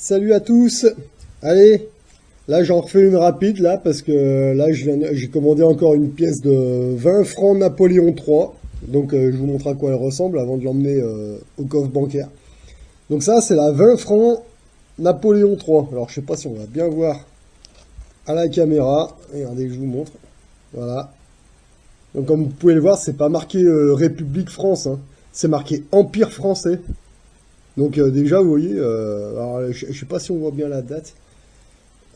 Salut à tous. Allez, là j'en refais une rapide là parce que là j'ai commandé encore une pièce de 20 francs Napoléon III. Donc je vous montre à quoi elle ressemble avant de l'emmener au coffre bancaire. Donc ça c'est la 20 francs Napoléon III. Alors je sais pas si on va bien voir à la caméra. Regardez, je vous montre. Voilà. Donc comme vous pouvez le voir, c'est pas marqué République France, hein. C'est marqué Empire français. Donc déjà vous voyez, alors, je sais pas si on voit bien la date.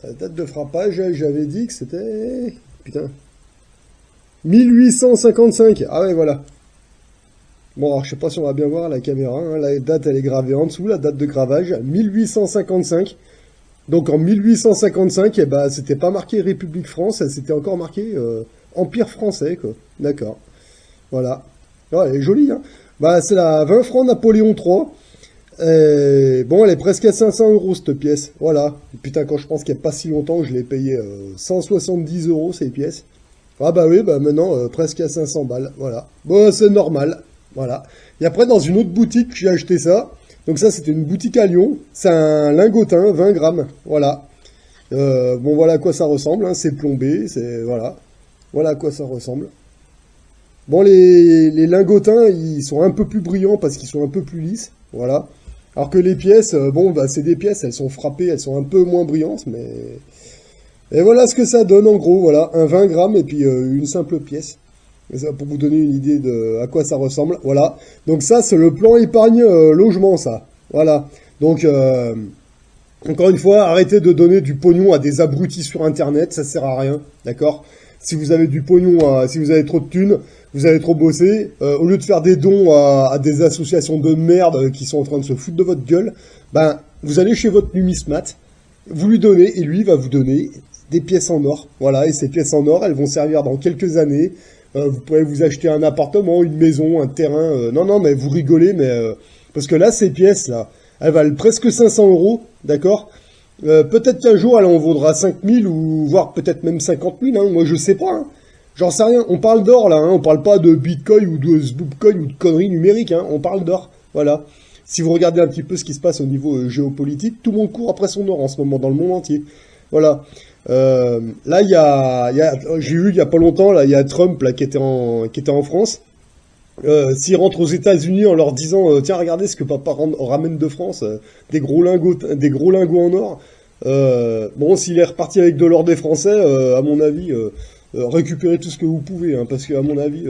La date de frappage, j'avais dit que c'était... Putain. 1855. Ah ouais, voilà. Bon, alors je sais pas si on va bien voir la caméra, hein. La date, elle est gravée en dessous, la date de gravage. 1855. Donc en 1855, eh ben, c'était pas marqué République France, c'était encore marqué Empire français, quoi. D'accord. Voilà. Ah, elle est jolie, hein. Bah, c'est la 20 francs Napoléon III. Et bon, elle est presque à 500 euros cette pièce. Voilà. Putain, quand je pense qu'il n'y a pas si longtemps, je l'ai payé 170 euros ces pièces. Ah bah oui, bah maintenant presque à 500 balles. Voilà. Bon, c'est normal. Voilà. Et après, dans une autre boutique, j'ai acheté ça. Donc ça, c'était une boutique à Lyon. C'est un lingotin, 20 grammes. Voilà. Bon, voilà à quoi ça ressemble, hein. C'est plombé. C'est voilà. Voilà à quoi ça ressemble. Bon, les lingotins, ils sont un peu plus brillants parce qu'ils sont un peu plus lisses. Voilà. Alors que les pièces, bon, bah, c'est des pièces, elles sont frappées, elles sont un peu moins brillantes, mais... Et voilà ce que ça donne en gros, voilà, un 20 grammes et puis une simple pièce. Et ça, pour vous donner une idée de à quoi ça ressemble, voilà. Donc ça, c'est le plan épargne logement, ça. Voilà. Donc, encore une fois, arrêtez de donner du pognon à des abrutis sur Internet, ça sert à rien, d'accord? Si vous avez du pognon, si vous avez trop de thunes, vous avez trop bossé, au lieu de faire des dons à des associations de merde qui sont en train de se foutre de votre gueule, ben, vous allez chez votre numismate, vous lui donnez, et lui il va vous donner des pièces en or. Voilà, et ces pièces en or, elles vont servir dans quelques années. Vous pourrez vous acheter un appartement, une maison, un terrain. Non, non, mais vous rigolez, mais... parce que là, ces pièces-là, elles valent presque 500 euros, d'accord? Peut-être qu'un jour, elle en vaudra 5000 ou voire peut-être même 50 000, hein. Moi, je sais pas, hein. J'en sais rien. On parle d'or, là, hein. On parle pas de Bitcoin ou de Swoopcoin ou de conneries numériques, hein. On parle d'or. Voilà. Si vous regardez un petit peu ce qui se passe au niveau géopolitique, tout le monde court après son or en ce moment dans le monde entier. Voilà. Là, j'ai vu il y a pas longtemps, là, il y a Trump là qui était en France. S'ils rentrent aux États-Unis en leur disant tiens, regardez ce que papa ramène de France, des gros lingots en or. Bon, s'il est reparti avec de l'or des Français, à mon avis, récupérez tout ce que vous pouvez, hein, parce que à mon avis,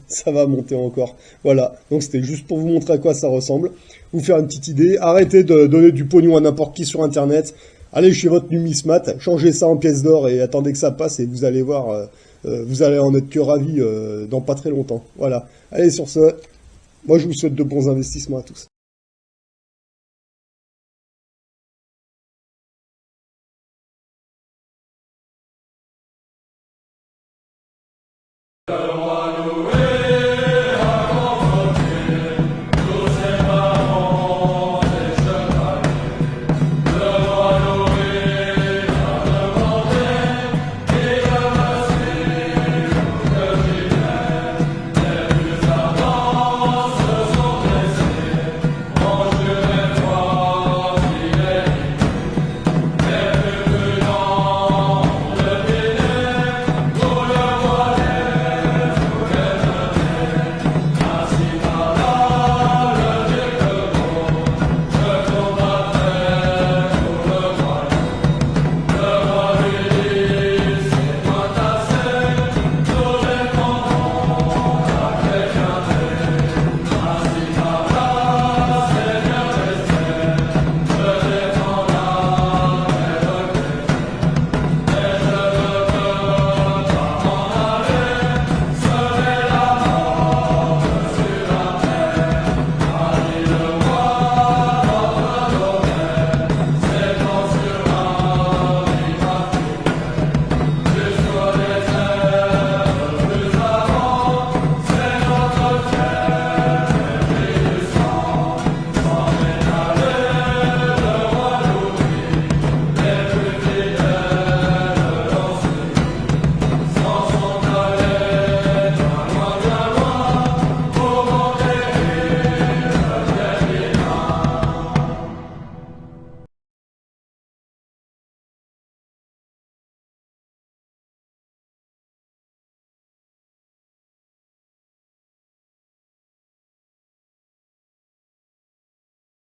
ça va monter encore. Voilà. Donc c'était juste pour vous montrer à quoi ça ressemble, vous faire une petite idée. Arrêtez de donner du pognon à n'importe qui sur Internet. Allez chez votre numismate, changez ça en pièces d'or et attendez que ça passe et vous allez voir, vous allez en être que ravis dans pas très longtemps. Voilà. Allez, sur ce, moi je vous souhaite de bons investissements à tous.